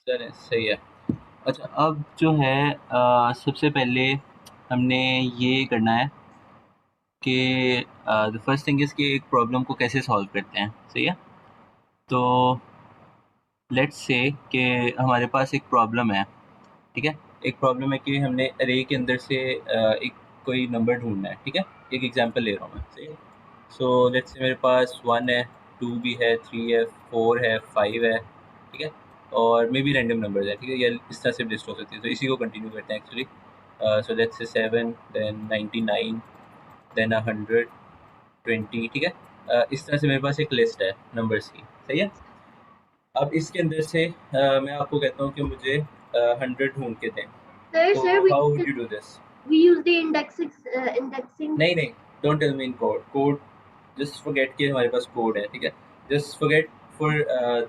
चलें सही है। अच्छा अब जो है सबसे पहले हमने ये करना है कि द फर्स्ट थिंग इज़ कि एक प्रॉब्लम को कैसे सॉल्व करते हैं, सही है? तो लेट्स से कि हमारे पास एक प्रॉब्लम है, ठीक है? एक प्रॉब्लम है कि हमने अरे के अंदर से एक कोई नंबर ढूँढना है, ठीक है? एक एग्ज़ाम्पल ले रहा हूँ मैं, सही है? सो लेट्स से मेरे पास 1 है, 2 भी है, 3 है, 4 है, 5 है, ठीक है? और मे बी रैंडम नंबर्स हैं, ठीक है? या इस तरह से लिस्ट हो सकती है, तो इसी को कंटिन्यू करते हैं actually. So let's say 7 then 99 then 100 20, ठीक है? इस तरह से मेरे पास एक लिस्ट है नंबर्स की, सही है? अब इसके अंदर से मैं आपको कहता हूँ कि मुझे 100 ढूँढ के दें, तो Sir, how would you do this? we use the indexing. नहीं, नहीं, don't tell me in code just forget कि हमारे पास कोड है, ठीक है? Just forget for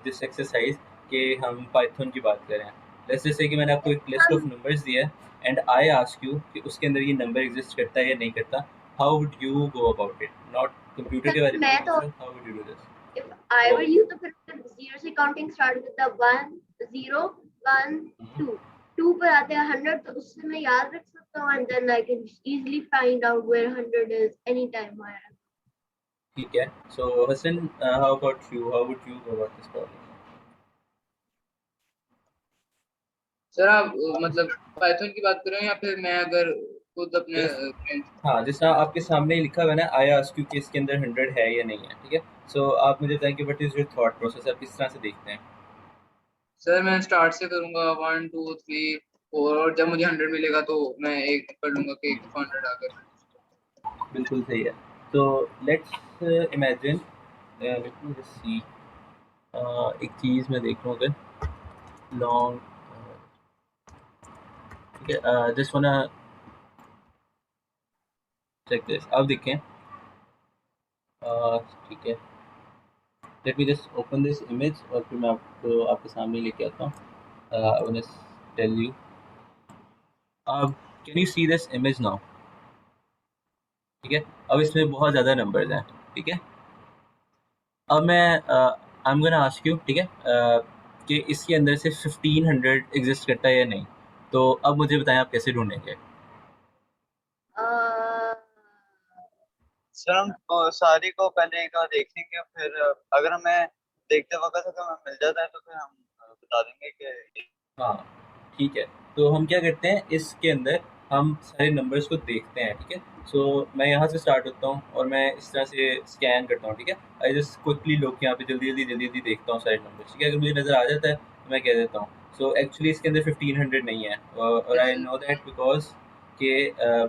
this exercise कि हम पाइथन की बात कर रहे हैं। लेट्स जस्ट से कि मैंने आपको एक लिस्ट ऑफ हम नंबर्स दिया है एंड आई आस्क यू कि उसके अंदर ये नंबर एग्ज़िस्ट करता है या नहीं करता, how would you go about it? Not computer sir, के बारे में नहीं मैं पूछ तो रहा, how would you do this? if I तो were you तो फिर zero से counting start with the 1 0 1 2 2 पर आते हैं 100 तो उससे मैं याद रख सकता हूँ and then I can easily find out where 100 is anytime I am. ठीक है, so Hasan, how about you, how would you go about this problem? Sir आप मतलब पाइथन की बात कर रहे हैं या फिर मैं अगर खुद अपने जस्ट फ्रेंड्स। हाँ, जिस तरह आपके सामने ही लिखा हुआ है ना, आई आस्क यू कि इसके अंदर 100 है या नहीं है, ठीक है? सो आप मुझे बताएं कि what is your thought process, आप किस तरह से देखते हैं? सर मैं स्टार्ट से करूंगा 1 2 3 4 और जब मुझे 100 मिलेगा तो मैं एक कर लूंगा कि एक दफा 100 आ गया। बिल्कुल सही है। तो let's imagine, late me just see, एक चीज़ मैं देख रहा हूँ अगर लॉन्ग, ठीक है? जस्ट वाना चेक दिस, आप देखें, ठीक है? Let me just open this image और फिर मैं आपको आपके सामने लेके आता हूँ। I want to tell you, can you see this image now? ठीक है? अब इसमें बहुत ज़्यादा नंबर्स हैं, ठीक है? अब मैं I am gonna ask you, ठीक है? कि इसके अंदर से 1500 एग्जिस्ट करता है या नहीं? तो अब मुझे बताएं आप कैसे ढूंढेंगे? Uh, सर हम सारी को पहले एक बार देखेंगे, फिर अगर हमें देखते वक्त अगर हमें मिल जाता है तो फिर हम बता देंगे कि हाँ, ठीक है। तो हम क्या करते हैं, इसके अंदर हम सारे नंबर्स को देखते हैं, ठीक है? सो मैं यहाँ से स्टार्ट होता हूँ और मैं इस तरह से स्कैन करता हूँ, ठीक है? आई जस्ट क्विकली लुक यहाँ पे, जल्दी-जल्दी देखता हूँ सारे नंबर्स, ठीक है? अगर मुझे नज़र आ जाता है तो मैं कह देता हूँ। सो एक्चुअली इसके अंदर 1500 नहीं है, और आई नो दैट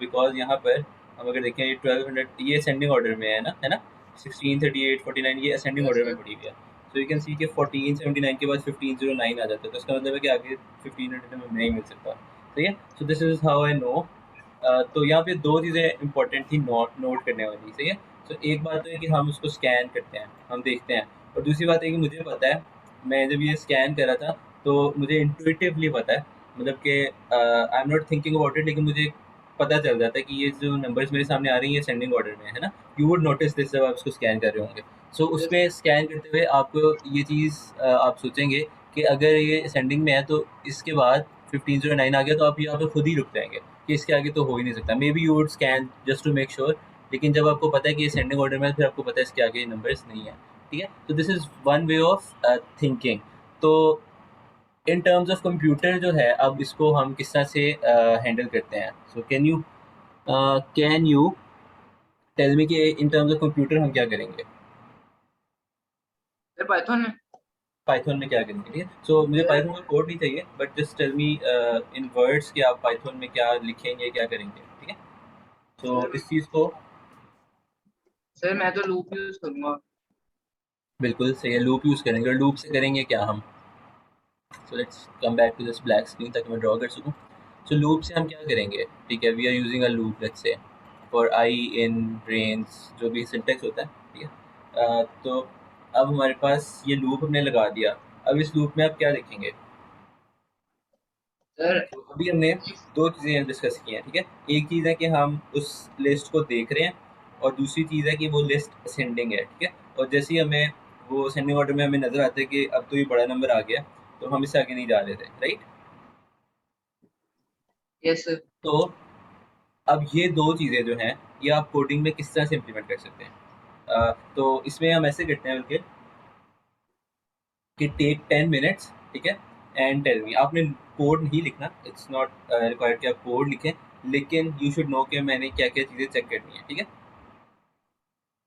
बिकॉज़ यहाँ पर हम अगर देखें, ये 1200 ये असेंडिंग ऑर्डर में है ना, है ना? 16, 38, 49 ये असेंडिंग yes ऑर्डर में sir. पड़ी हुई है। सो यू कैन सी कि 1479 के बाद 1509 आ जाता है, तो इसका मतलब है कि आगे 1500 में नहीं मिल सकता, सही है? So this is how I know. तो यहाँ पे दो चीज़ें इंपॉर्टेंट थी नोट नोट करने वाली, सही है? सो एक बात तो है कि हम उसको स्कैन करते हैं, हम देखते हैं, और दूसरी बात है कि मुझे पता है, मैं जब ये स्कैन कर रहा था तो मुझे इंट्यूटिवली पता है, मतलब कि I am not thinking about it, लेकिन मुझे पता चल जाता है कि ये जो नंबर्स मेरे सामने आ रही हैं सेंडिंग ऑर्डर में है ना। यू वुड नोटिस दिस जब आप इसको स्कैन कर रहे होंगे। सो उसमें स्कैन करते हुए आपको ये चीज़ आप सोचेंगे कि अगर ये असेंडिंग में है तो इसके बाद 1509 आ गया तो आप यहाँ पे खुद ही रुक जाएंगे कि इसके आगे तो हो ही नहीं सकता। Maybe you would scan just to make sure, लेकिन जब आपको पता है कि ये असेंडिंग ऑर्डर में है, फिर आपको पता है इसके आगे नंबर्स नहीं है, ठीक है? तो this is one way of thinking. तो इन टर्म्स ऑफ कंप्यूटर जो है, अब इसको हम किस तरह से हैंडल करते हैं? So can you tell me कि इन टर्म्स ऑफ कंप्यूटर हम क्या करेंगे? सर पाइथन में। पाइथन में क्या करेंगे, ठीक है? सो मुझे सर पाइथन का कोड नहीं चाहिए, but just tell me in words कि आप पाइथन में क्या लिखेंगे, क्या करेंगे, ठीक है? सो सर इस चीज़ को सर मैं तो लूप यूज करूंगा। बिल्कुल सही है, लूप यूज़ करेंगे, और लूप से करेंगे क्या हम? So let's come back to this black screen ताकि मैं ड्रॉ कर सकूँ। सो लूप से हम क्या करेंगे? ठीक है, we are using a loop, let's say for I in range, जो भी सिंटेक्स होता है, ठीक है? तो अब हमारे पास ये लूप हमने लगा दिया। अब इस लूप में आप क्या देखेंगे? सर तो अभी हमने दो चीज़ें डिस्कस की हैं, ठीक है? एक चीज़ है कि हम उस लिस्ट को देख रहे हैं, और दूसरी चीज़ है कि वो लिस्ट असेंडिंग है, ठीक है? और जैसे ही हमें वो असेंडिंग ऑर्डर में हमें नज़र आता है कि अब तो ये बड़ा नंबर आ गया, तो हम इससे आगे नहीं जा रहे थे, राइट? Yes sir. तो अब ये दो चीज़ें जो हैं ये आप कोडिंग में किस तरह से इम्प्लीमेंट कर सकते हैं? तो इसमें हम ऐसे करते हैं बल्कि कि टेक 10 मिनट्स, ठीक है, एंड टेल मी। आपने कोड नहीं लिखना, इट्स नॉट रिक्वायर्ड कि आप कोड लिखें, लेकिन यू शुड नो कि मैंने क्या क्या चीज़ें चेक करनी है, ठीक है?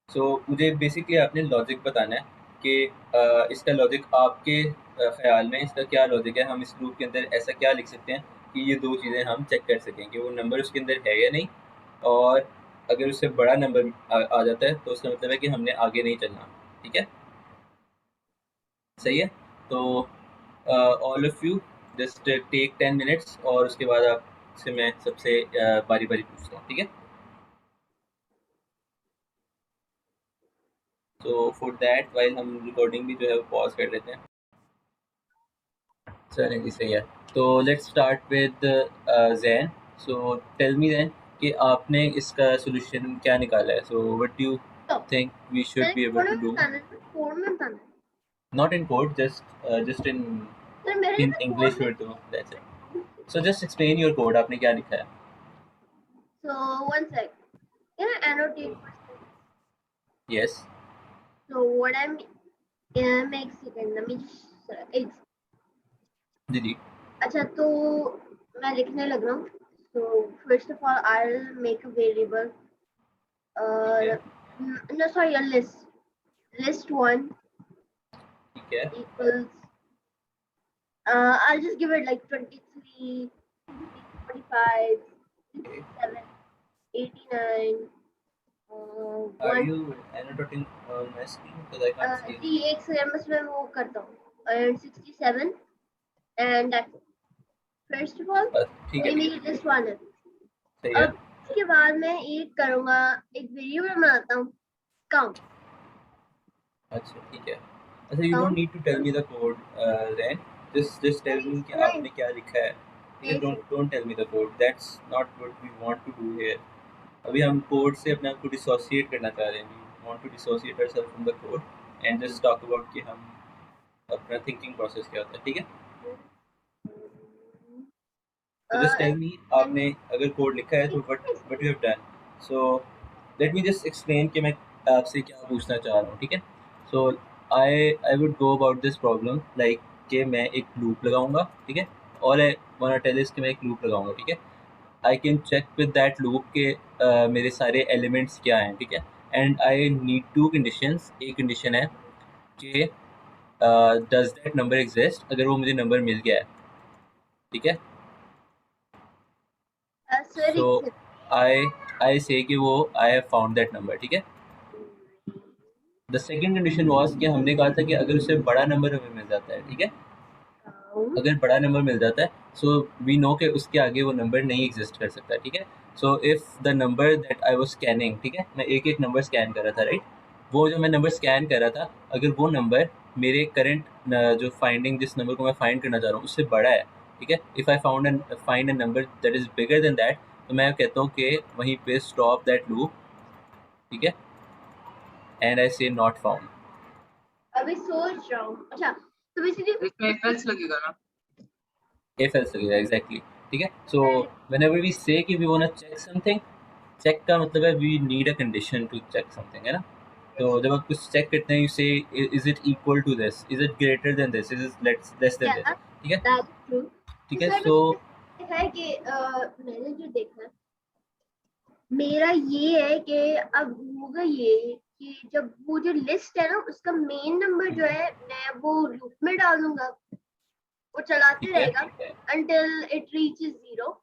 सो मुझे बेसिकली आपने लॉजिक बताना है कि इसका लॉजिक आपके ख्याल में इसका क्या लॉजिक है, हम इस लूप के अंदर ऐसा क्या लिख सकते हैं कि ये दो चीज़ें हम चेक कर सकें कि वो नंबर उसके अंदर है या नहीं, और अगर उससे बड़ा नंबर आ जाता है तो उसका मतलब है कि हमने आगे नहीं चलना, ठीक है? सही है? तो all of you just take 10 minutes और उसके बाद आपसे मैं सबसे बारी बारी पूछता हूँ, ठीक है? तो फॉर दैट वाइल हम रिकॉर्डिंग भी जो है वो पॉज कर लेते हैं। चलें जी, सही है। तो let's start with Zain. So tell me then कि आपने इसका सॉल्यूशन क्या निकाला है। सो व्हाट डू यू तो थिंक वी शुड मैंने बी एबल कोड टू में डू? बताना है, कोड में बताना है not in code, just in sir. मेरे इन तो कोड इंग्लिश में will do, that's it. So just explain your code, आपने क्या लिखा है? so one sec, can I annotate for a second? Yes So what I'm make second, let me just जी जी। अच्छा तो मैं लिखने लग रहा हूँ। so first of all I'll make a variable ठीक है no sorry a list 1 ठीक है equals I'll just give it like 23 45 67 89 are 1 you annotating on my screen because I can't see जी एक सेकंड बस मैं वो करता हूँ and 67 and that's it. First of all बस ठीक है ये ठीक मेरी है लिस्ट 1 है। सही है। अब इसके बाद मैं एक करूँगा, एक वेरिएबल बनाता हूँ काउंट। अच्छा ठीक है। अच्छा you don't need to tell me the code then, just tell me कि आपने क्या लिखा है, ठीक है? Don't tell me the code, that's not what we want to do here. अभी हम कोड से अपने आप को डिसोसिएट करना चाह रहे हैं, we want to dissociate ourselves from the code and just talk about कि हम अपना थिंकिंग प्रोसेस क्या होता है, ठीक है? तो जस्ट टेल मी आपने अगर कोड लिखा है तो what you have done. So let me just explain कि मैं आपसे क्या पूछना चाह रहा हूँ, ठीक है? So I would go about this problem like कि मैं एक लूप लगाऊंगा, ठीक है? और I want to tell is कि मैं एक लूप लगाऊंगा, ठीक है? I can check with that loop के मेरे सारे एलिमेंट्स क्या हैं, ठीक है? And I need two conditions. एक कंडीशन है कि डज दैट नंबर एग्जिस्ट, अगर वो मुझे नंबर मिल गया है, ठीक है? सो आई से कि वो आई हैव फाउंड दैट नंबर, ठीक है? द सेकेंड कंडीशन वाज कि हमने कहा था कि अगर उससे बड़ा नंबर हमें मिल जाता है, ठीक है? अगर बड़ा नंबर मिल जाता है सो वी नो कि उसके आगे वो नंबर नहीं एग्जिस्ट कर सकता, ठीक है? So if the number that I was scanning, ठीक है, मैं एक एक नंबर स्कैन कर रहा था, राइट? वो जो मैं नंबर स्कैन कर रहा था, अगर वो नंबर मेरे करंट जो फाइंडिंग, जिस नंबर को मैं फाइंड करना चाह रहा हूँ उससे बड़ा है, ठीक है? If I find a number that is bigger than that, तो मैं कहता हूँ कि वहीं पे स्टॉप दैट लूप, ठीक है? एंड आई से नॉट फाउंड। अभी सोच रहा हूँ। अच्छा तो बेसिकली इसमें if else लगेगा ना? if else लगेगा, एग्जैक्टली, ठीक है? सो whenever we say कि we wanna check something, check का मतलब है we need a condition to check something, है ना? तो जब आप कुछ चेक करते हैं, you say is it equal to this, is it greater than this, is it less than this, ठीक है? That's true. ठीक है। सर सो मैंने है कि मैंने जो देखा है मेरा ये है कि अब होगा ये कि जब वो जो लिस्ट है ना उसका मेन नंबर जो है मैं वो लूप में डाल दूंगा, वो चलाते ठीक है रहेगा ठीक है until it reaches 0,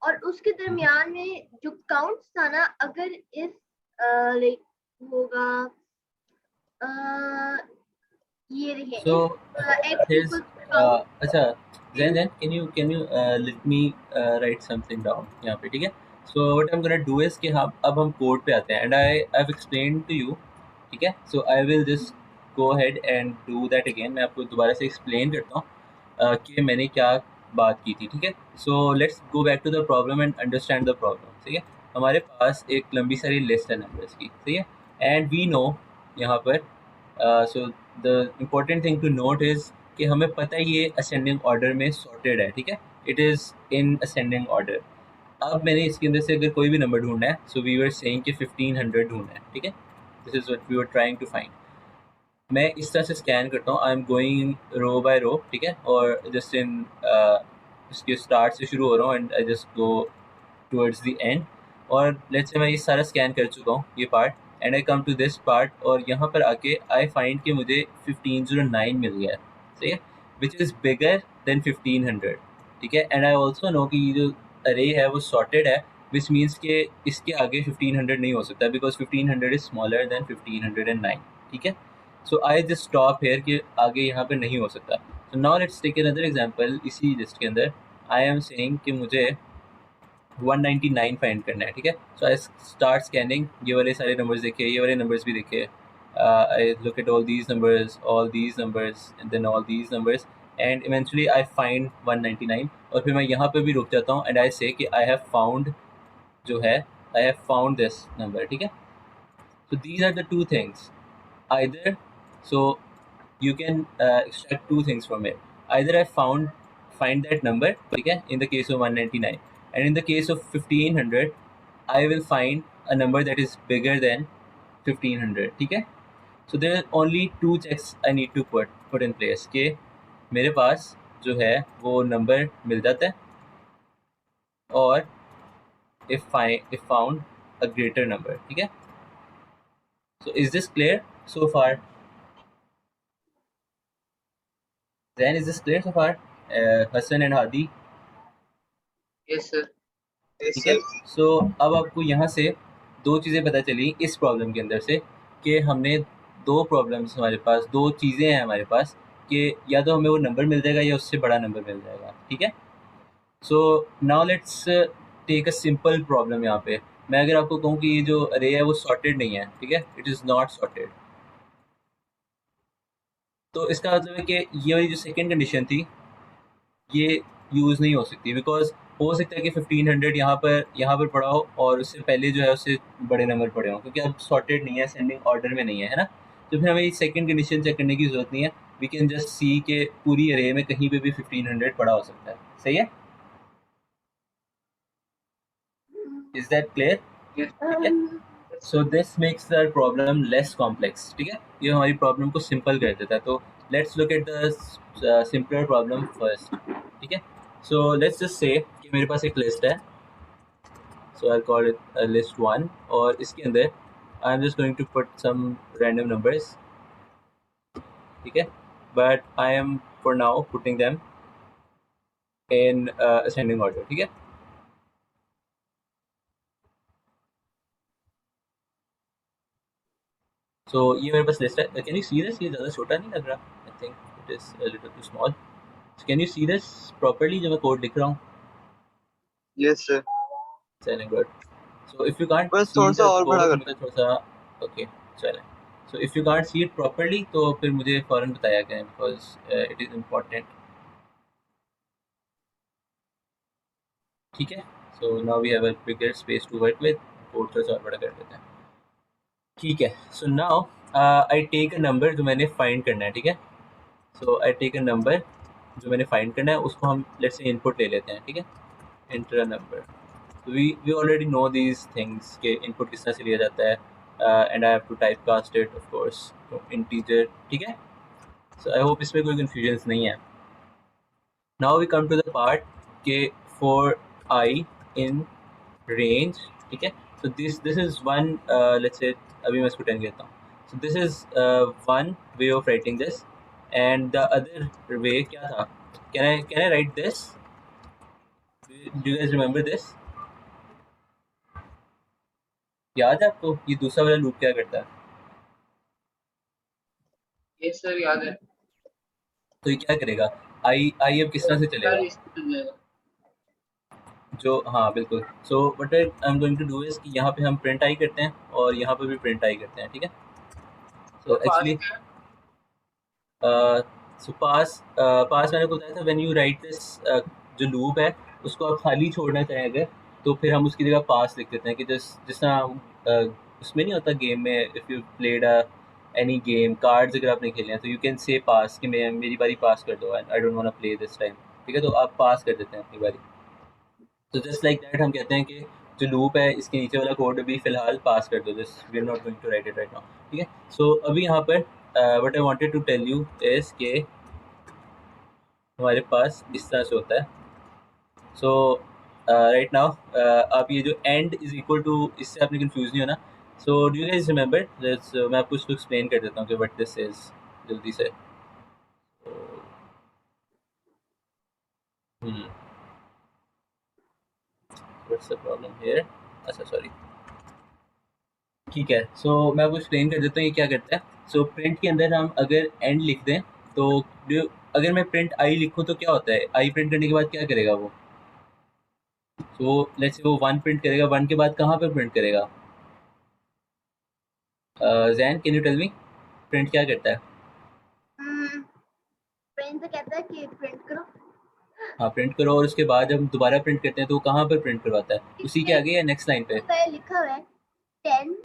और उसके दरमियान में जो काउंट्स था ना अगर इफ लाइक होगा ये देखिए so if x here's equals count अच्छा then can you let me write something down यहाँ पे, ठीक है? So what I'm gonna do is कि हम अब हम कोड पे आते हैं and I've explained to you, ठीक है? So I will just go ahead and do that again। मैं आपको दोबारा से explain करता हूँ कि मैंने क्या बात की थी, ठीक है? So let's go back to the problem and understand the problem, ठीक है? हमारे पास एक लंबी सारी लिस्ट है नंबर्स की, ठीक है? एंड वी नो यहाँ पर so the important thing to note is कि हमें पता है ये असेंडिंग ऑर्डर में सॉर्टेड है, ठीक है, it is in ascending order. अब मैंने इसके अंदर से अगर कोई भी नंबर ढूंढना है, सो वी वर सेइंग कि 1500 ढूंढना है, ठीक है, this is what we were trying to find. मैं इस तरह से स्कैन करता हूँ, I am going row by row, ठीक है, और जस्ट इन इसके स्टार्ट से शुरू हो रहा हूँ and I just go towards the end, और लेट्स से मैं ये सारा स्कैन कर चुका हूँ ये part, and I come to this part, और यहाँ पर आके आई फाइंड कि मुझे 1509 मिल गया है, सही है, विच इज़ बिगर देन 1500, ठीक है, एंड आई ऑल्सो नो कि ये जो अरे है वो सॉर्टेड है, विच मीन्स कि इसके आगे 1500 नहीं हो सकता, बिकॉज 1500 इज स्मॉलर देन 1509, ठीक है। So I just stop here कि आगे यहाँ पर नहीं हो सकता। So now let's take another example, इसी लिस्ट के अंदर आई एम सेइंग कि मुझे 199 फाइंड करना है, ठीक है। सो आई स्टार्ट स्कैनिंग, ये वाले सारे नंबर्स देखे, ये वाले नंबर्स भी देखे, I look at all these numbers and then all these numbers, and eventually I find 199, और फिर मैं यहाँ पे भी रुक जाता हूँ एंड आई से कि आई हैव फाउंड जो है, I have found this number, ठीक है। So these are the two things, either, so you can extract two things from it, either I find that number, ठीक है, in the case of 199, and in the case of 1500 I will find a number that is bigger than 1500, ठीक है। So there are only two checks I need to put in place कि मेरे पास जो है वो number मिल जाता है, और if found a greater number, ठीक है। So is this clear so far? Then is this clear so far? Hassan and Hadi, yes sir. ठीक है। सो अब आपको यहाँ से दो चीज़ें पता चली इस प्रॉब्लम के अंदर से, कि हमने दो प्रॉब्लम्स, हमारे पास दो चीज़ें हैं हमारे पास, कि या तो हमें वो नंबर मिल जाएगा या उससे बड़ा नंबर मिल जाएगा, ठीक है। So now let's take a simple problem. यहाँ पे मैं अगर आपको कहूँ कि ये जो अरे है वो सॉर्टेड नहीं है, ठीक है, इट इज़ नॉट सॉर्टेड, तो इसका मतलब है कि ये वाली जो सेकेंड कंडीशन थी ये यूज़ नहीं हो सकती, बिकॉज हो सकता है कि 1500 यहाँ पर पड़ा हो और उससे पहले जो है उससे बड़े नंबर पड़े हों, क्योंकि अब सॉर्टेड नहीं है, सेंडिंग ऑर्डर में नहीं है, है ना। तो फिर हमें सेकंड कंडीशन चेक करने की ज़रूरत नहीं है, वी कैन जस्ट सी के पूरी अरे में कहीं पे भी 1500 पड़ा हो सकता है, सही है। Is that clear? ठीक है। So this makes the problem less complex, ठीक है, ये हमारी प्रॉब्लम को सिंपल कर देता है। तो let's look at the simpler problem first, ठीक है। सो लेट्स जस्ट से कि मेरे पास एक लिस्ट है, so I call it list 1, और इसके अंदर I am just going to put some random numbers, ठीक है, but I am for now putting them in ascending order, ठीक है। सो ये मेरे पास लिस्ट है, कैन यू सी दिस? ये ज़्यादा छोटा नहीं लग रहा? I think it is a little too small. Can you see this properly जो मैं कोड लिख रहा हूँ? Yes sir. चलें, good. So if you can't बस सी थोड़ा सा द और बड़ा कोड, कर मुझे थोड़ा सा, ओके चलें। सो if you can't see it properly तो फिर मुझे फ़ौरन बताया करें, बिकॉज इट इज़ इम्पॉर्टेंट, ठीक है। So now we have a bigger space to work with, code थोड़ा सा और बड़ा कर देते हैं, ठीक है। So now I take a number जो मैंने फाइंड करना है, ठीक है। So I take a number जो मैंने फाइंड करना है, उसको हम लेट्स से इनपुट ले लेते हैं, ठीक है, एंटर अ नंबर। तो we already know these things कि इनपुट किस तरह से लिया जाता है, and I have to type cast it of course to integer, ठीक है। सो आई होप इसमें कोई कन्फ्यूजन नहीं है। Now we come to the part के फॉर आई इन रेंज, ठीक है। So this is one, let's say अभी मैं इसको 10 कहता हूँ। So this is one way of writing this, and the other way क्या था? Can I write this? Do you guys remember this? याद है आपको ये दूसरा वाला लूप क्या करता है? यस सर, याद है। तो ये क्या करेगा? आई आई अब किस तरह से चलेगा? जो, हाँ बिल्कुल। So what I am going to do is कि यहाँ पे हम प्रिंट आई करते हैं और यहाँ पे भी प्रिंट आई करते हैं, ठीक है। सो एक्चुअली सो पास मैंने बताया था, व्हेन यू राइट दिस, जो लूप है उसको आप खाली छोड़ना चाहें अगर, तो फिर हम उसकी जगह पास लिख देते हैं कि जिस तरह उसमें नहीं होता गेम में, if you played any game cards अगर आपने खेले हैं तो यू कैन से पास कि मैं मेरी बारी पास कर दो, I don't want to play this time, ठीक है, तो आप पास कर देते हैं अपनी बारी। तो जस्ट लाइक दैट हम कहते हैं कि जो लूप है इसके नीचे वाला कोड भी फिलहाल पास कर दो, just we are not going to write it right now, ठीक है। सो अभी यहाँ पर what I wanted to tell you is के हमारे पास इस तरह से होता है। सो राइट नाउ आप ये जो एंड इज इक्वल टू, इससे आपने कंफ्यूज नहीं होना। So do you guys remember, मैं आपको इसको एक्सप्लेन कर देता हूँ कि व्हाट दिस इज जल्दी से। व्हाट्स द प्रॉब्लम हियर, अच्छा सॉरी, ठीक है। सो मैं आपको एक्सप्लेन कर देता हूँ ये क्या करता है। सो प्रिंट के अंदर हम अगर एंड लिख दें तो अगर मैं प्रिंट आई लिखूँ तो क्या होता है, आई प्रिंट करने के बाद क्या करेगा वो, सो लेट्स से वो 1 प्रिंट करेगा, 1 के बाद कहाँ पर प्रिंट करेगा, Zain can you tell me print क्या करता है? प्रिंट तो कहता है कि प्रिंट करो। हाँ प्रिंट करो, और उसके बाद जब दोबारा प्रिंट करते हैं तो वो कहाँ पर प्रिंट करवाता है, उसी के आगे या नेक्स्ट लाइन पे? पे लिखा हुआ है 10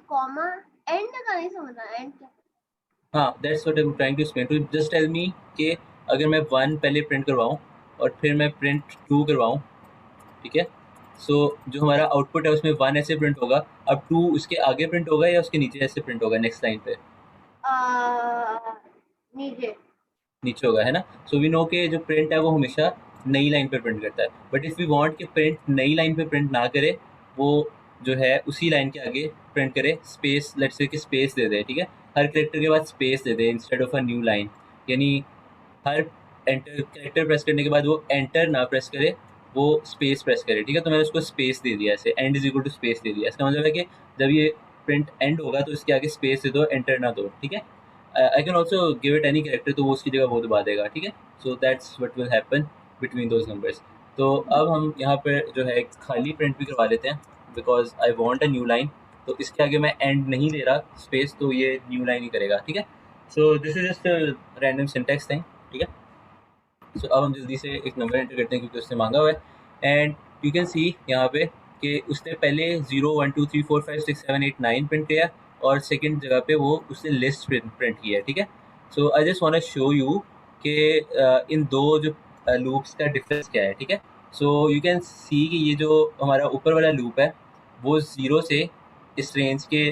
कॉमा एंड का नहीं समझ रहा एंड क्या। हाँ that's what I am trying to explain to, just tell me कि अगर मैं 1 पहले प्रिंट करवाऊँ और फिर मैं प्रिंट 2 करवाऊँ, ठीक है, सो जो हमारा आउटपुट है उसमें 1 ऐसे प्रिंट होगा, अब 2 उसके आगे प्रिंट होगा या उसके नीचे ऐसे प्रिंट होगा नेक्स्ट लाइन पे? नीचे नीचे होगा, है ना। सो वी नो के जो प्रिंट है वो हमेशा नई लाइन पे प्रिंट करता है, बट इफ़ वी वांट कि प्रिंट नई लाइन पे प्रिंट ना करे, वो जो है उसी लाइन के आगे प्रिंट करे, स्पेस लेट्स से कि स्पेस दे दे, ठीक है, हर कैरेक्टर के बाद space they they instead of a new line, यानी हर एंटर कैरेक्टर प्रेस करने के बाद वो एंटर ना प्रेस करे, वो स्पेस प्रेस करे, ठीक है। तो मैंने उसको स्पेस दे दिया, ऐसे end is equal to space दे दिया, इसका मतलब है कि जब ये प्रिंट एंड होगा तो इसके आगे स्पेस दे दो, एंटर ना दो, ठीक है। I can also give it any character, तो वो उसकी जगह वो दबा देगा, ठीक है। So that's what will happen between those numbers. तो अब हम यहाँ पर जो है खाली प्रिंट भी करवा लेते हैं, because I want a new line, तो इसके आगे मैं एंड नहीं दे रहा स्पेस, तो ये न्यू लाइन ही करेगा, ठीक है। So this is just random syntax thing, ठीक है। सो अब हम जल्दी से एक नंबर एंटर करते हैं क्योंकि उसने मांगा हुआ है, एंड यू कैन सी यहाँ पे कि उसने पहले 0 1 2 3 4 5 6 7 8 9 प्रिंट किया, और सेकंड जगह पे वो उसने लिस्ट प्रिंट किया है, ठीक है। So I just want to show you कि इन दो जो लूप्स का डिफरेंस क्या है, ठीक है। सो यू कैन सी कि ये जो हमारा ऊपर वाला लूप है वो 0 से इस रेंज के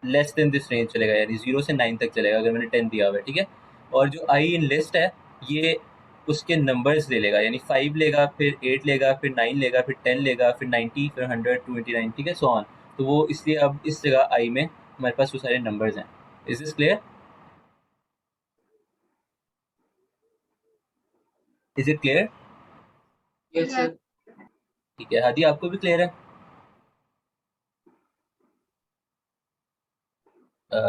लेस देन दिस रेंज चलेगा, यानी 0 से 9 तक चलेगा अगर मैंने 10 दिया हुआ है, ठीक है। और जो आई इन लिस्ट है ये उसके नंबर्स ले लेगा, यानी 5 लेगा, फिर 8 लेगा, फिर 9 लेगा, फिर 10 लेगा, फिर 90, फिर 100, 29, ठीक है, सो ऑन। तो वो इसलिए अब इस जगह आई में हमारे पास वो सारे नंबर्स हैं। Is this clear? Is it clear? Yes sir. ठीक है, हादी आपको भी क्लियर है?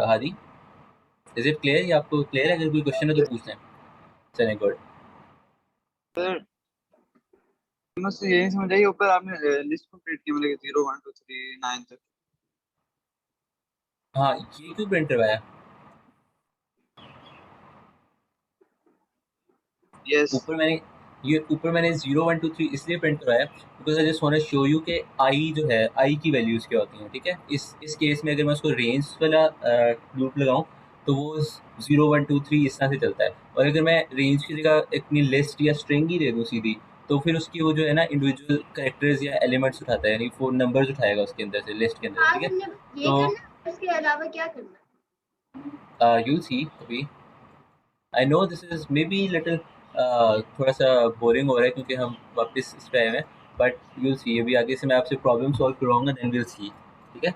हादी इज इट क्लियर, या आपको क्लियर है? अगर कोई क्वेश्चन है तो पूछ लें। चलें, गुड। सर मुझसे यही समझ आई, ऊपर आपने लिस्ट कंप्लीट की, मतलब 0 1 2 3 9 तक। हाँ ये क्यों प्रिंट करवाया? यस ऊपर मैंने 0 1 2 3 इसलिए प्रिंट करवाया because I just want to show you कि आई जो है आई की वैल्यूज़ क्या होती हैं, ठीक है। इस केस में अगर मैं उसको रेंज वाला लूप लगाऊं तो वो 0 1 2 3 इस तरह से चलता है, और अगर मैं रेंज की जगह अपनी लिस्ट या स्ट्रिंग ही दे दूँ सीधी, तो फिर उसकी वो जो है ना इंडिविजुअल कैरेक्टर्स या एलिमेंट्स उठाता है, यानी वो नंबर्स उठाएगा उसके अंदर से, लिस्ट के अंदर, ठीक है। ये तो करना है, इसके अलावा क्या करना है? you'll see अभी, I know this is may be little थोड़ा सा बोरिंग हो रहा है क्योंकि हम वापस इस पे आए हैं, बट यूल सी अभी आगे से मैं आपसे प्रॉब्लम सॉल्व करवाऊंगा, देन विल सी, ठीक है।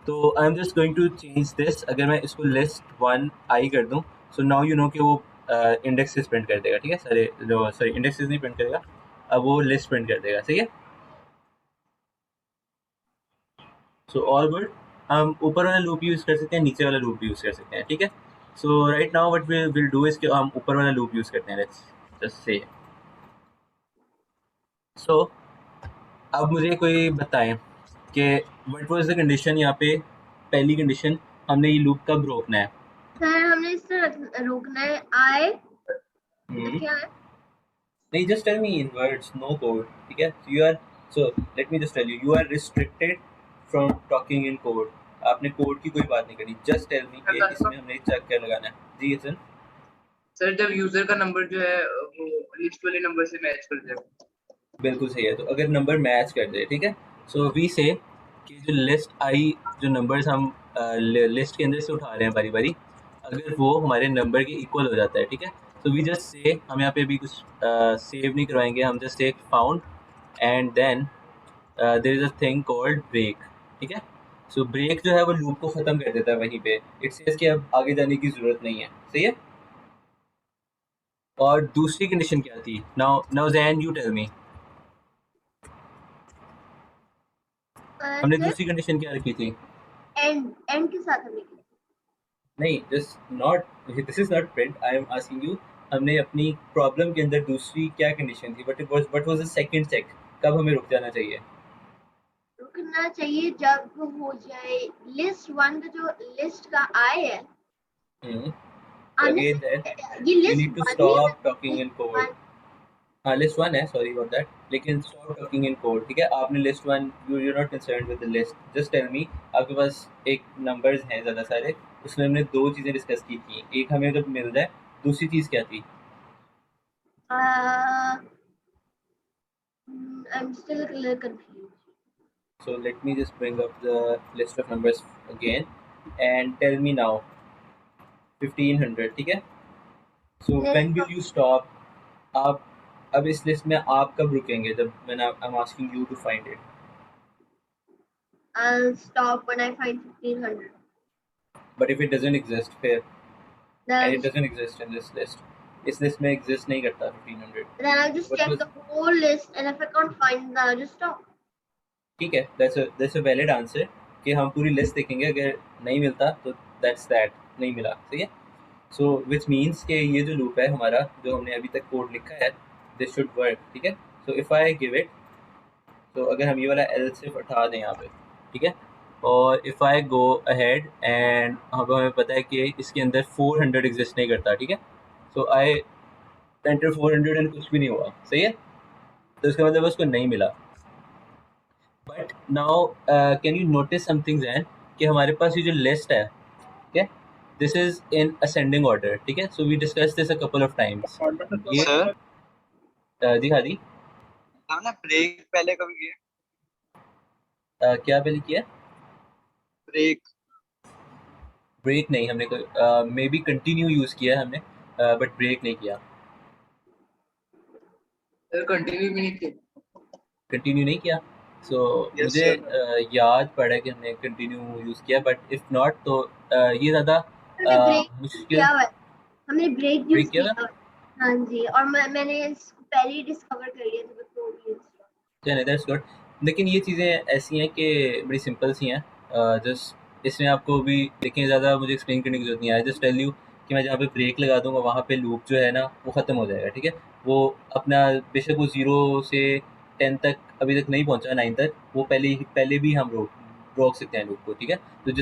तो I am just going to change this, अगर मैं इसको लिस्ट 1 आई कर दूं, सो नाउ यू नो कि वो इंडेक्सेस प्रिंट कर देगा, ठीक है, सारे जो सॉरी इंडेक्सेस नहीं प्रिंट करेगा, अब वो लिस्ट प्रिंट कर देगा, सही है। सो ऑल गुड, हम ऊपर वाला लूप यूज़ कर सकते हैं, नीचे वाला लूप भी यूज़ कर सकते हैं, ठीक है। So right now what we will do is कि हम ऊपर वाला लूप यूज़ करते हैं, लेट्स जस्ट से। सो अब मुझे कोई बताएं कि व्हाट वाज द कंडीशन, यहाँ पे पहली कंडीशन हमने ये लूप कब रोकना है? सर हमने इस तरह रोकना है आई क्या है? नहीं, just tell me in words, no code, ठीक है। You are, so let me just tell you, you are restricted from talking in code. आपने कोड की कोई बात नहीं करनी, जस्ट टेल मी कि इसमें हमने चेक क्या लगाना है। जी सर। सर जब यूजर का नंबर जो है वो लिस्ट वाले नंबर से मैच कर जाए। बिल्कुल सही है। तो अगर नंबर मैच कर जाए, ठीक है, सो वी से कि जो लिस्ट आई, जो नंबर्स हम लिस्ट के अंदर से उठा रहे हैं बारी बारी, अगर वो हमारे नंबर के इक्वल हो जाता है, ठीक है, तो वी जस्ट से, हम यहाँ पे भी कुछ सेव नहीं करवाएंगे, हम जस्ट एक found and then there is a thing called break, ठीक है। सो ब्रेक जो है वो लूप को ख़त्म कर देता है वहीं पे, इट सेज कि अब आगे जाने की ज़रूरत नहीं है, सही है। और दूसरी कंडीशन क्या थी? Now now Zain you tell me, हमने सर दूसरी कंडीशन क्या रखी थी? एंड के साथ हमें नहीं, just not, this is not print, I am asking you, हमने अपनी प्रॉब्लम के अंदर दूसरी क्या कंडीशन थी? What was the second check, कब हमें रुक जाना चाहिए? रुकना चाहिए जब हो जाए लिस्ट 1 का जो लिस्ट का आई है तो आने अगेन से, दैट ये यू लिस्ट नीड टू 1 ही है stop talking in list code. 1। हाँ, लिस्ट वन है, सॉरी अबाउट दैट, लेकिन स्टॉप टॉकिंग इन कोड, ठीक है। आपने list one, you are not concerned with the list, just tell me, आपके पास एक नंबर्स हैं ज़्यादा सारे, उसमें हमने दो चीज़ें डिस्कस की थी, एक हमें जब मिल जाए, दूसरी चीज़ क्या थी? I'm still a little confused. So let me just bring up the list of numbers again and tell me now 1500, ठीक है। So when will you stop? आप अब इस लिस्ट में आप कब रुकेंगे? जब मैंने I'm asking you to find it. I'll stop when I find 1500. But if it doesn't exist, फिर, and Then it doesn't exist in this list, इस लिस्ट में exist नहीं करता 1500। then I'll just What check was, the whole list, and if I can't find it, I'll just stop. ठीक है, that's a valid answer कि हम पूरी list देखेंगे, अगर नहीं मिलता तो that's that, नहीं मिला, सही है। सो विच मीन्स कि ये जो लूप है हमारा, जो हमने अभी तक कोड लिखा है, दिस शुड वर्क, ठीक है। So if I give it, तो अगर हम ये वाला एल सिर्फ हटा दें यहाँ पे, ठीक है, और if I go ahead and हमें पता है कि इसके अंदर 400 एग्जिस्ट नहीं करता, ठीक है। सो आई एंटर 400 एंड कुछ भी नहीं हुआ, सही है, तो इसका मतलब उसको नहीं मिला। But now can you notice something Zain, कि हमारे पास ये जो लिस्ट है, ठीक है, this is in ascending order, ठीक है। So we discuss this a couple of times. ये सर जी हाँ जी, हमने ब्रेक पहले कभी किया? क्या पहले किया? ब्रेक ब्रेक नहीं, हमने मे बी कंटिन्यू यूज़ किया है हमने, बट ब्रेक नहीं किया। सर कंटिन्यू भी नहीं किया। कंटिन्यू नहीं किया। सो यस मुझे सर। याद पड़ा कि हमने कंटिन्यू यूज़ किया, बट इफ़ नॉट तो ये ज़्यादा हमने ब्रेक मुश्किल। किया हुआ है, हमने ब्रेक यूज ब्रेक किया किया था? हुआ है। हाँ जी, और मैंने इसको पहले ही डिस्कवर कर लिया था before we installed. चलिए, दैट्स गुड। लेकिन ये चीज़ें ऐसी हैं कि बड़ी सिंपल सी हैं, जस्ट इसमें आपको भी देखें, ज़्यादा मुझे एक्सप्लेन करने की ज़रूरत नहीं है। जस्ट टेल यू कि मैं जहाँ पे ब्रेक लगा दूँगा वहाँ पे लूप जो है ना वो ख़त्म हो जाएगा, ठीक है। वो अपना, बेशक वो 0 से 10 तक अभी तक नहीं पहुँचा, 9 तक, वो पहले भी हम रोक सकते हैं लूप को, ठीक है। तो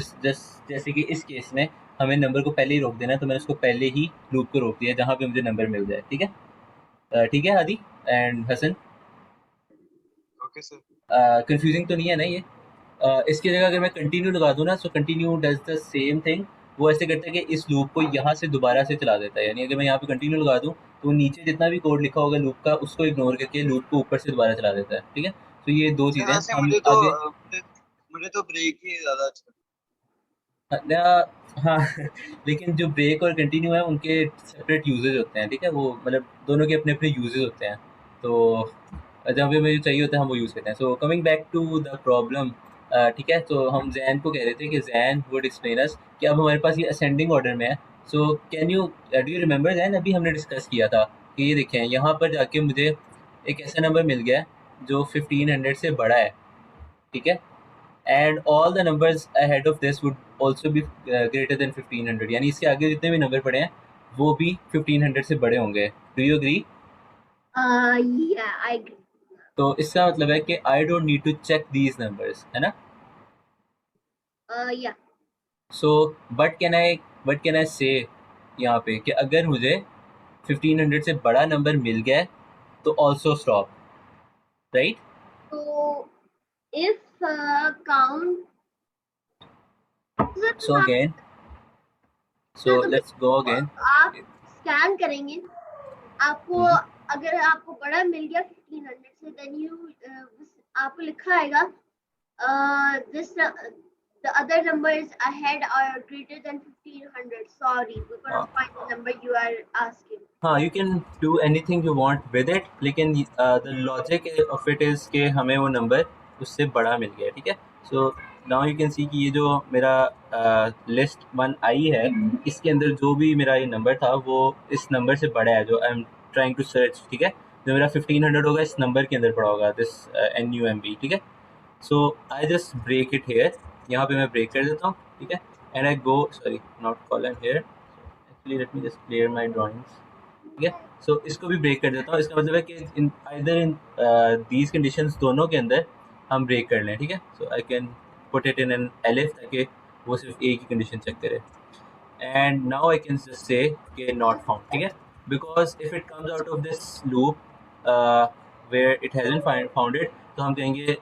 जैसे कि इस केस में हमें नंबर को पहले ही रोक देना है, तो मैंने उसको पहले ही लूप को रोक दिया जहाँ पे मुझे नंबर मिल जाए, ठीक है। ठीक है Hadi and Hasan, okay sir. Confusing तो नहीं है ना ये? इसकी जगह अगर मैं कंटिन्यू लगा दूँ ना, so continue does the same thing. वो ऐसे करता है कि इस लूप को यहाँ से दोबारा से चला देता है, यानी अगर मैं यहाँ पे कंटिन्यू लगा दूँ तो नीचे जितना भी कोड लिखा होगा लूप का, उसको इग्नोर करके लूप को ऊपर से दोबारा चला देता है, ठीक है। तो ये दो सर चीज़ें वैसे हम मुझे तो आगे मुझे तो ब्रेक ही ज्यादा अच्छा। हाँ लेकिन जो ब्रेक और कंटिन्यू है उनके सेपरेट यूजेज होते हैं, ठीक है, वो मतलब दोनों के अपने अपने यूजेज होते हैं, तो जहाँ पे मुझे चाहिए होता है हम वो यूज़ करते हैं। So coming back to the problem, ठीक है, तो हम जैन को कह रहे थे कि जैन वुड एक्सप्लेन अस कि अब हमारे पास ये असेंडिंग ऑर्डर में है। सो can you do you remember Jain, अभी हमने डिस्कस किया था कि ये देखें यहाँ पर जाके मुझे एक ऐसा नंबर मिल गया है जो 1500 से बड़ा है, ठीक है, and all the numbers ahead of this would also be greater than 1500, यानी इसके आगे जितने भी नंबर पड़े हैं वो भी 1500 से बड़े होंगे। Do you agree? Yeah, I agree. तो इसका मतलब है कि I don't need to check these numbers, है ना। Yeah. So but can I say यहाँ पे कि अगर मुझे 1500 से बड़ा नंबर मिल गया है तो also stop, right. So if count So again, so तो let's go again. आप स्कैन करेंगे, आपको अगर आपको बड़ा मिल गया 1500 से, देन यू आपको लिखा आएगा this the other numbers ahead are greater than 1500. Sorry, we couldn't find the number you are asking. हाँ, you can do anything you want with it, लेकिन the logic of it is कि हमें वो number उससे बड़ा मिल गया, ठीक है. So now you can see कि ये जो मेरा लिस्ट 1 आई है, इसके अंदर जो भी मेरा ये नंबर था वो इस नंबर से बड़ा है जो I am trying to search, ठीक है. जो मेरा 1500 होगा इस नंबर के अंदर पड़ा होगा, दिस NUMB, ठीक है. So I just break it here, यहाँ पे मैं ब्रेक कर देता हूँ, ठीक है. And I go, sorry not colon here, actually let me just clear my drawings, ठीक है. सो इसको भी ब्रेक कर देता हूँ. इसका मतलब है कि in either in these conditions दोनों के अंदर हम ब्रेक कर लें, ठीक है. So I can put it in an elif ताकि वो सिर्फ एक ही कंडीशन चेक करे. And now I can just say कि नॉट फाउंड, ठीक है. Because if it comes out of this loop where it hasn't found it, तो हम कहेंगे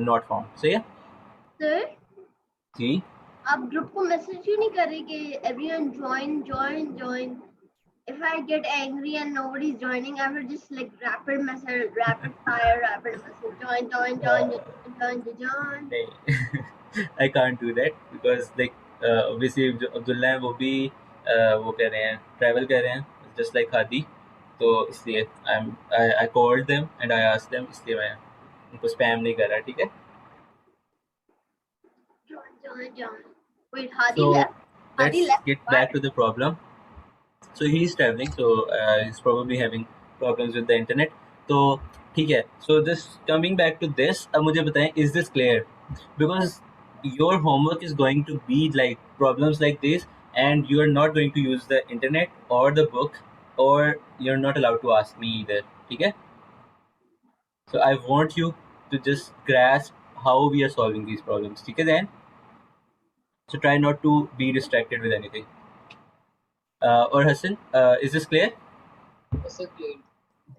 नॉट फाउंड. सही है सर, जी. आप ग्रुप को मैसेज क्यों नहीं कर रहे कि everyone join? If I get angry and nobody's joining, I will just like rapid message, rapid fire, join. नहीं, I can't do that because like obviously जो अब्दुल्ला है वो भी वो कह रहे हैं, ट्रैवल कर रहे हैं just like हादी, तो इसलिए I called them and I asked them, इसलिए मैं उनको स्पैम नहीं कर रहा, ठीक है. Join. Wait, Hadi So left. Hadi let's left. get back to the problem. So he's traveling, so he's probably having problems with the internet. तो ठीक है. So just coming back to this, अब मुझे बताएं, is this clear? Because your homework is going to be like problems like this, and you are not going to use the internet or the book, or you're not allowed to ask me either, ठीक है. So I want you to just grasp how we are solving these problems, ठीक है then. So try not to be distracted with anything. और Hasan, is this clear? ऐसे clear.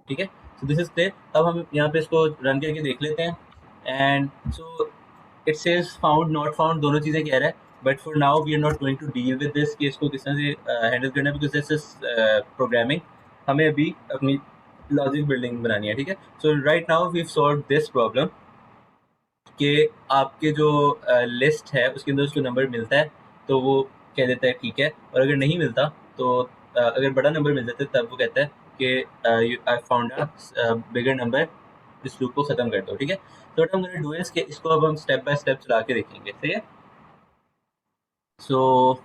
ठीक है. So this is clear. अब हम यहाँ पे इसको रन करके देख लेते हैं. And so it says found not found दोनों चीज़ें कह रहा है, but for now we are not going to deal with this कि इसको किस तरह से handle करना है, because this is programming. हमें अभी अपनी logic building बनानी है, ठीक है. So right now we've solved this problem कि आपके जो लिस्ट है उसके अंदर उसको नंबर मिलता है तो वो कह देता है ठीक है, और अगर नहीं मिलता तो अगर बड़ा नंबर मिल जाता है तब वो कहता है कि I found a bigger number, इस लूप को ख़त्म कर दो, ठीक है. तो what I am going to do is कि इसको अब हम स्टेप बाय स्टेप चला के देखेंगे, सही है. सो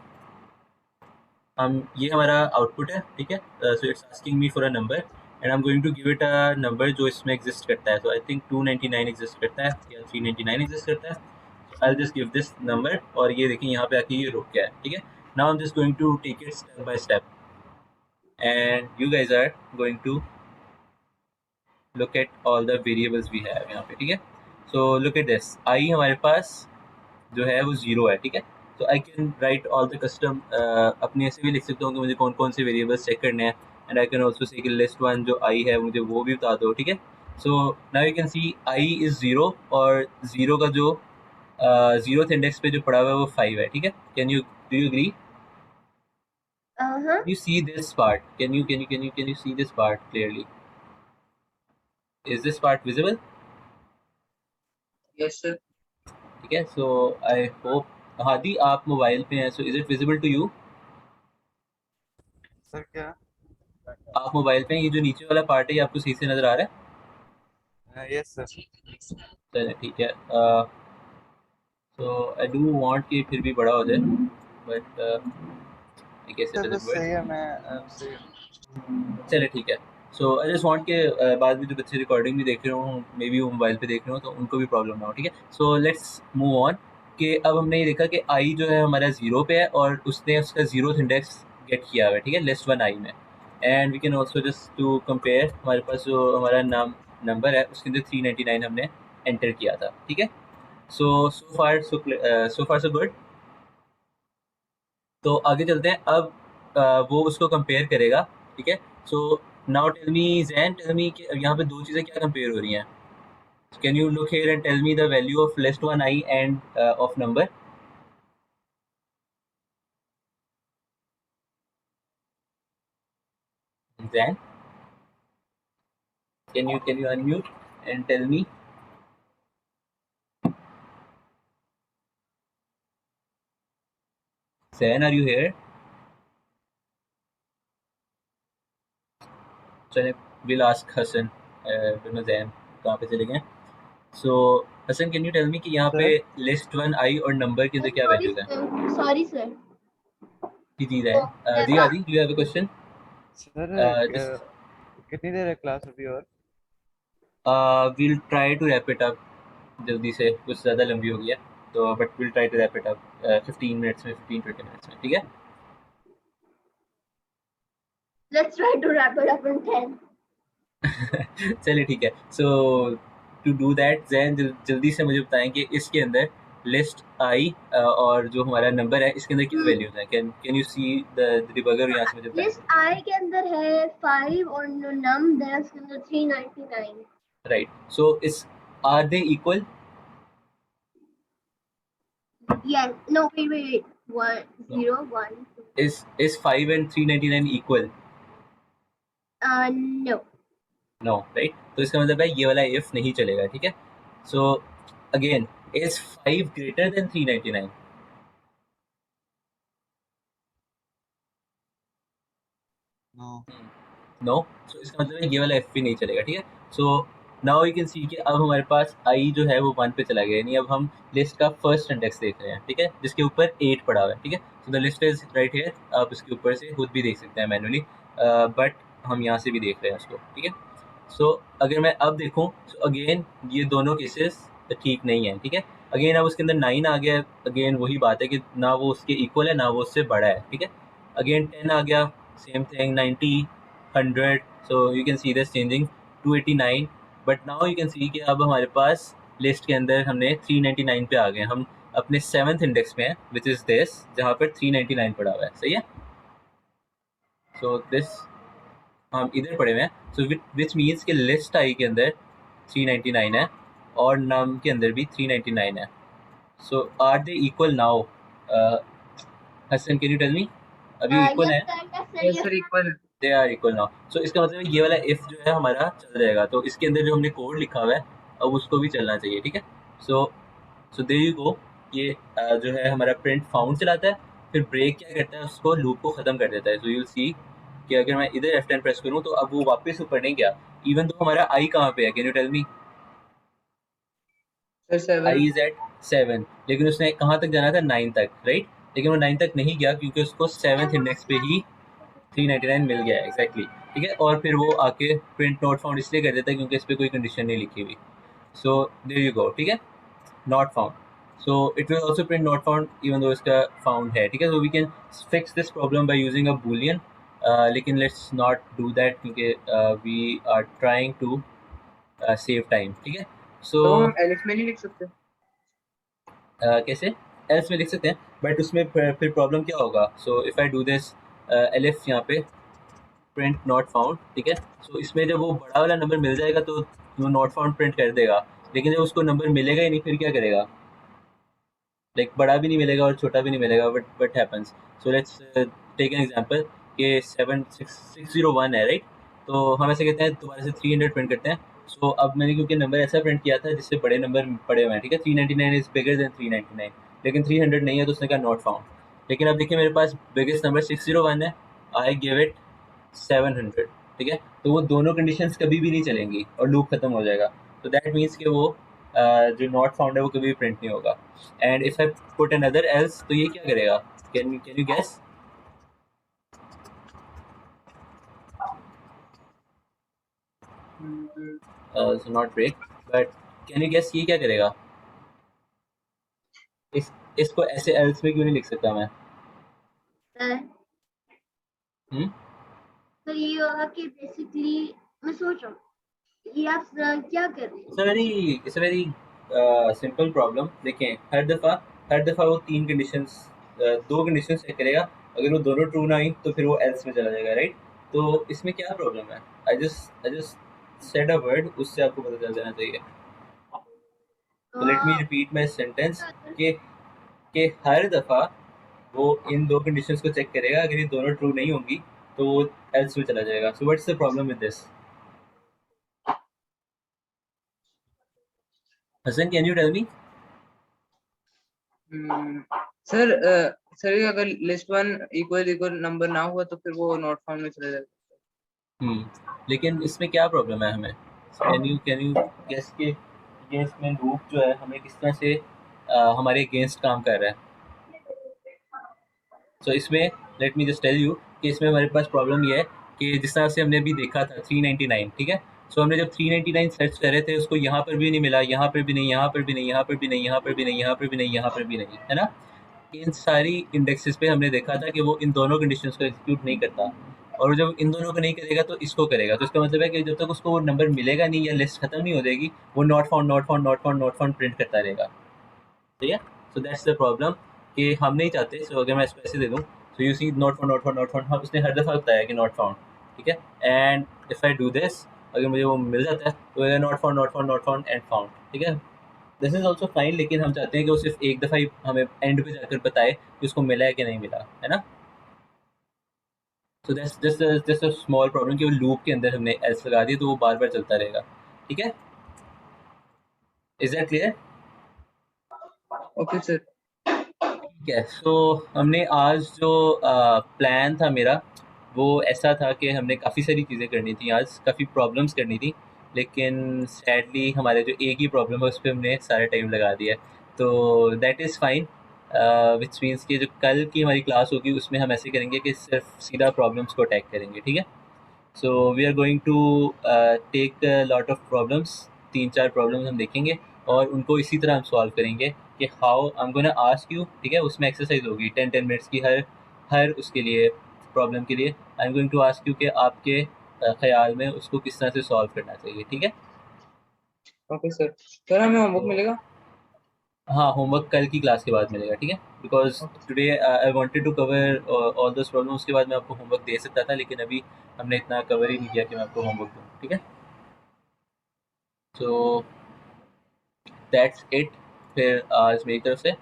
ये हमारा आउटपुट है, ठीक है. So it's asking me for a number and I am going to give it a number जो इसमें एग्जिस्ट करता है. सो आई थिंक 299 एग्जिस्ट करता है या 399 एग्जिस्ट करता है. I will just give this number, और ये देखिए यहाँ पे आके ये रुक गया है, ठीक है. Now I am just going to take it step by step and you guys are going to look at all the variables we have यहाँ पे, ठीक है. So look at this, I हमारे पास जो है वो 0 है, ठीक है. So I can write all the custom अपने ऐसे भी लिख सकता हूँ कि मुझे कौन कौन से वेरिएबल्स चेक करने हैं, and I can also say कि list 1 जो I है मुझे वो भी बता दो, ठीक है. So now you can see I is 0 और 0 का जो 0th इंडेक्स पे जो पड़ा हुआ है वो 5 है, ठीक है. do you agree? Uh-huh. You see this part? Can you see this part clearly? Is this part visible? Yes sir. ठीक है. So I hope हादी आप मोबाइल पे हैं, so is it visible to you? Sir क्या? आप mobile पे हैं, ये जो नीचे वाला पार्ट है ये आपको सही से नजर आ रहा है? Yes sir. चलिए ठीक है. So I do want कि फिर भी बड़ा हो जाए, but I guess it sir doesn't सही work. है, मैं सही. चलिए ठीक है. सो आई जस्ट वांट के बाद में जो बच्चे रिकॉर्डिंग भी देख रहे हो, मे बी वो मोबाइल पे देख रहे हो, तो उनको भी प्रॉब्लम ना हो, ठीक है. सो लेट्स मूव ऑन कि अब हमने ये देखा कि आई जो है हमारा 0 पे है और उसने उसका 0th इंडेक्स गेट किया हुआ है, ठीक है, लिस्ट 1 आई में. And we can also just to compare, हमारे पास जो हमारा नंबर है उसके अंदर 399 हमने एंटर किया था, ठीक है. सो फार सो गुड. तो आगे चलते हैं. अब वो उसको कंपेयर करेगा, ठीक है. सो नाउ टेल मी ज़ैन, टेल मी कि यहाँ पे दो चीज़ें क्या कंपेयर हो रही हैं. Can you look here and tell me the value of list 1 I and of number. Zan, can you unmute and tell me? Zan, are you here? चले, we'll ask Hassan. don't know Zan कहाँ पे चले गए. So Hassan, can you tell me कि यहाँ पे list 1 I और number के अंदर क्या values हैं? Sorry sir. की चीज़ है? जी आदि, do you have a question? Sir just कितनी देर है क्लास अभी और? we'll try to wrap it up जल्दी से, कुछ ज़्यादा लंबी हो गई है तो, but we'll try to wrap it up 15 minutes में, 15-20 minutes में, ठीक है? Let's try to wrap it up in 10. चलिए ठीक है. सो टू डू दैट जैन जल्दी से मुझे बताएं कि इसके अंदर लिस्ट आई और जो हमारा नंबर है इसके अंदर क्या वैल्यूज हैं. Can you see the debugger? यहाँ से मुझे बताएं. लिस्ट आई के अंदर है 5 और नम है उसके अंदर 399. Right. So is are they equal? Yes. No, wait. 1 0 1 2. Is 5 and 399 equal? No. No. Right. तो इसका मतलब है ये वाला इफ नहीं चलेगा. ठीक है. So again, is 5 greater than 399? No. So इसका मतलब है ये वाला एफ भी नहीं चलेगा. ठीक है. So now you can see कि अब हमारे पास आई जो है वो 1 पे चला गया, यानी अब हम लिस्ट का फर्स्ट इंडेक्स देख रहे हैं. ठीक है. जिसके ऊपर 8 पड़ा हुआ है. ठीक है. So the list is right here. आप इसके ऊपर से खुद भी देख सकते हैं मैनुअली, बट हम यहाँ से भी देख रहे हैं उसको. ठीक है. सो अगर मैं अब देखूँ तो अगेन ये दोनों केसेस ठीक नहीं है. ठीक है. अगेन अब उसके अंदर 9 आ गया. अगेन वही बात है कि ना वो उसके इक्वल है ना वो उससे बड़ा है. ठीक है. अगेन 10 आ गया, same thing. 90, 100. So you can see this changing. 289. But now you can see कि अब हमारे पास लिस्ट के अंदर हमने 399 पे आ गए. हम अपने 7th इंडेक्स में हैं, विच इज़ दिस, जहाँ पर 399 पड़ा हुआ है. सही है. सो दिस हम इधर पड़े हुए हैं. सो विच मीन्स कि लिस्ट आई के अंदर 399 है और नम के अंदर भी 399 है. So are they equal now? Hasan, can you tell me? अभी इक्वल है? यस सर इक्वल है. They are equal now. So इसका मतलब है ये वाला इफ जो है हमारा चल जाएगा. तो इसके अंदर जो हमने कोड लिखा हुआ है अब उसको भी चलना चाहिए. ठीक है. So there you go. ये जो है हमारा प्रिंट फाउंड चलाता है, फिर ब्रेक क्या करता है, उसको लूप को ख़त्म कर देता है. सो यू विल सी कि अगर मैं इधर F10 प्रेस करूँ तो अब वो वापस ऊपर नहीं गया, इवन तो हमारा आई कहाँ पे है. Can you tell me? Sir 7. I is at 7, लेकिन उसने कहाँ तक जाना था? 9 तक. राइट. लेकिन वो 9 तक नहीं गया क्योंकि उसको 7th इंडेक्स पे ही 399 मिल गया. एग्जैक्टली. ठीक है. और फिर वो आके प्रिंट नॉट फाउंड इसलिए कर देता है क्योंकि इस पर कोई कंडीशन नहीं लिखी हुई. So there you go. ठीक है. Not found. So it will also print not found even though इसका फाउंड है. ठीक है. So we can fix this problem by using a boolean. लेकिन लेट्स नॉट डू दैट क्योंकि we are trying to save time. ठीक है. सो तो हम एलिफ में नहीं लिख सकते? कैसे? एल्स में लिख सकते हैं, बट उसमें फिर प्रॉब्लम क्या होगा? So if I do this elif यहाँ पे प्रिंट नॉट फाउंड. ठीक है. सो इसमें जब वो बड़ा वाला नंबर मिल जाएगा तो वो नॉट फाउंड प्रिंट कर देगा, लेकिन जब उसको नंबर मिलेगा ही नहीं फिर क्या करेगा? लाइक बड़ा भी नहीं मिलेगा और छोटा भी नहीं मिलेगा. But happens. So let's take an example कि 76601 है. राइट. तो हम ऐसे कहते हैं दोबारा से 300 प्रिंट करते हैं. सो अब मैंने क्योंकि नंबर ऐसा प्रिंट किया था जिससे बड़े नंबर पड़े हुए हैं. ठीक है. 399 इज बिगर देन 399, लेकिन 300 नहीं है तो उसने कहा नॉट फाउंड. लेकिन अब देखिए मेरे पास बिगेस्ट नंबर 601 है. I give it 700. ठीक है. तो वो दोनों कंडीशंस कभी भी नहीं चलेंगी और लूप खत्म हो जाएगा. तो दैट मीन्स कि वो जो नॉट फाउंड है वो कभी भी प्रिंट नहीं होगा. And if I put another else तो ये क्या करेगा? Can you guess? So not break, but can you guess ये क्या करेगा? इसको ऐसे एल्स में क्यों नहीं लिख सकता मैं? तो ये होगा कि बेसिकली मैं सोच रहा हूँ ये आप क्या कर रहे हैं? It's a very simple problem. देखें, हर दफ़ा वो 3 कंडीशंस 2 कंडीशंस चेक करेगा. अगर वो दोनों ट्रू ना आई तो फिर वो एल्स में चला जाएगा. राइट. तो इसमें क्या प्रॉब्लम है? I just said a word, उससे आपको पता चल जाना चाहिए. तो let me repeat my sentence कि हर दफ़ा वो इन 2 कंडीशंस को चेक करेगा. अगर ये दोनों ट्रू नहीं होंगी तो वो एल्स में चला जाएगा. So what's the problem with this? Hasan, can you tell me? Sir sir अगर लिस्ट वन इक्वल नंबर ना हुआ तो फिर वो नॉट फाउंड में चला जाएगा. लेकिन इसमें क्या प्रॉब्लम है हमें? कैन यू गेस के ये इसमें लूप जो है हमें किस तरह से हमारे अगेंस्ट काम कर रहा है? सो इसमें let me just tell you कि इसमें हमारे पास प्रॉब्लम ये है कि जिस तरह से हमने अभी देखा था 399, ठीक है. सो हमने जब 399 सर्च कर रहे थे उसको यहाँ पर भी नहीं मिला, यहाँ पर भी नहीं, यहाँ पर भी नहीं, यहाँ पर भी नहीं, यहाँ पर भी नहीं, यहाँ पर भी नहीं, यहाँ पर भी नहीं, है ना. इन सारी इंडेक्सेस पे हमने देखा था कि वो इन दोनों कंडीशंस को एग्जीक्यूट नहीं करता, और जब इन दोनों को नहीं करेगा तो इसको करेगा. तो इसका मतलब है कि जब तक उसको वो नंबर मिलेगा नहीं या लिस्ट खत्म नहीं हो जाएगी, वो not found not found not found not found print करता रहेगा. ठीक है. सो दैट्स द प्रॉब्लम कि हम नहीं चाहते. सो अगर मैं इसको ऐसे दे दूँ, so you see not found not found not found, उसने हर दफ़ा बताया कि नॉट फाउंड, ठीक है. And if I do this, अगर मुझे वो मिल जाता है तो not found not found not found and found, ठीक है. दिस इज़ ऑल्सो फाइन, लेकिन हम चाहते हैं कि वो सिर्फ एक दफ़ा ही हमें एंड पे जाकर बताए कि उसको मिला है कि नहीं मिला, है ना. So that's just a small problem कि वो लूप के अंदर हमने एल्स लगा दी तो वो बार बार चलता रहेगा. ठीक है. Is that clear? Okay sir. ठीक है. सो हमने आज जो प्लान था मेरा वो ऐसा था कि हमने काफ़ी सारी चीज़ें करनी थी आज, काफ़ी प्रॉब्लम्स करनी थी, लेकिन सैडली हमारे जो एक ही प्रॉब्लम है उस पर हमने सारा टाइम लगा दिया. तो that is fine, which means कि जो कल की हमारी क्लास होगी उसमें हम ऐसे करेंगे कि सिर्फ सीधा प्रॉब्लम्स को अटैक करेंगे. ठीक है. So we are going to take lot of problems. 3-4 problems हम देखेंगे और उनको इसी तरह हम सॉल्व करेंगे कि how I am gonna ask you. ठीक है. उसमें एक्सरसाइज होगी 10 मिनट्स की हर उसके लिए प्रॉब्लम के लिए. I am going to ask you कि आपके ख्याल में उसको किस तरह से सॉल्व करना चाहिए. ठीक है. Okay sir. सर हमें होमवर्क मिलेगा? हाँ, होमवर्क कल की क्लास के बाद मिलेगा. ठीक है. Because today I wanted to cover all those problem. उसके बाद मैं आपको होमवर्क दे सकता था, लेकिन अभी हमने इतना कवर ही नहीं किया कि मैं आपको होमवर्क दूँ. ठीक है. सो दैट्स इट फिर आज मेरी तरफ से.